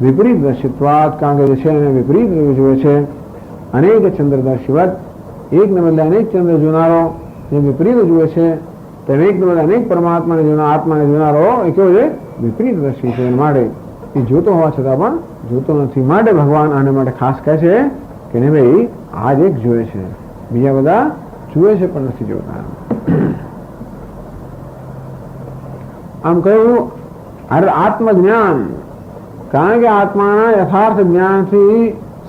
વિપરીત દર્શિત્વાદ, કારણ કે જે છે એને વિપરીત જુએ છે. અનેક ચંદ્રદર્શિવત, એક ને બદલે અનેક ચંદ્ર જોનારો જે વિપરીત જુએ છે, તેમ એક ને બદલે અનેક પરમાત્માને જોનાર, આત્માને જોનારો એ કેવો છે? વિપરીત દર્શી છે. એના માટે એ જોતો હોવા છતાં પણ જોતો નથી. માટે ભગવાન આને માટે ખાસ કહે છે કે ને ભાઈ આ જ એક જુએ છે, બીજા બધા જુએ છે પણ નથી જોતા. આમ કહ્યું આત્મજ્ઞાન, કારણ કે આત્માના યથાર્થ જ્ઞાનથી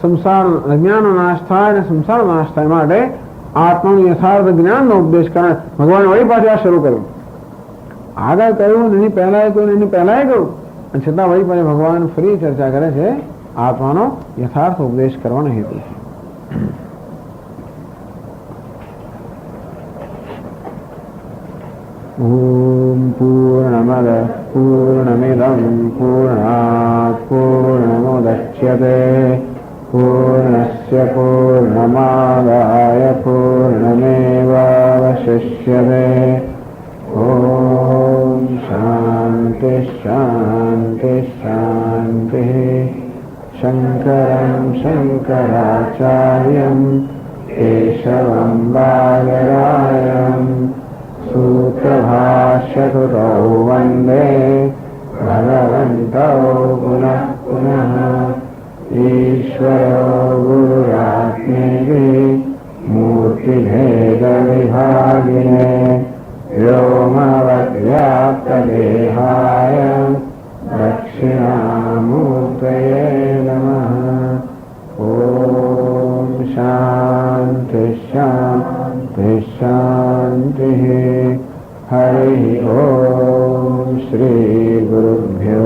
સંસાર અજ્ઞાનનો નાશ થાય અને સંસારનો નાશ થાય. માટે આત્માનું યથાર્થ જ્ઞાનનો ઉપદેશ કરે. ભગવાને વળી પાછું આ શરૂ કર્યું. આગળ કહ્યું એની પહેલાં કહ્યું, એની પહેલાં કહ્યું, અને છતાં વળી પાછું ભગવાન ફરી ચર્ચા કરે છે આત્માનો યથાર્થ ઉપદેશ કરવાનો હેતુ છે. ઓમ પૂર્ણમદ પૂર્ણમિદં પૂર્ણાત પૂર્ણમુદચ્યતે પૂર્ણસ્ય પૂર્ણમાદાય પૂર્ણમેવાવશિષ્યતે. ઓમ શાંતિ શાંતિ શાંતિ. શંકરં શંકરાચાર્યં કેશવં બાદરાયણં सूत्रभाष्यकृतौ वन्दे भगवन्तौ पुनः पुनः. ईश्वरो गुरुरात्मेति मूर्तिभेदविभागिने व्योमवद्व्याप्तदेहाय दक्षिणामूर्तये नमः. ॐ शान्ति शान्ति शान्तिः. हरिः ॐ श्री गुरुभ्यो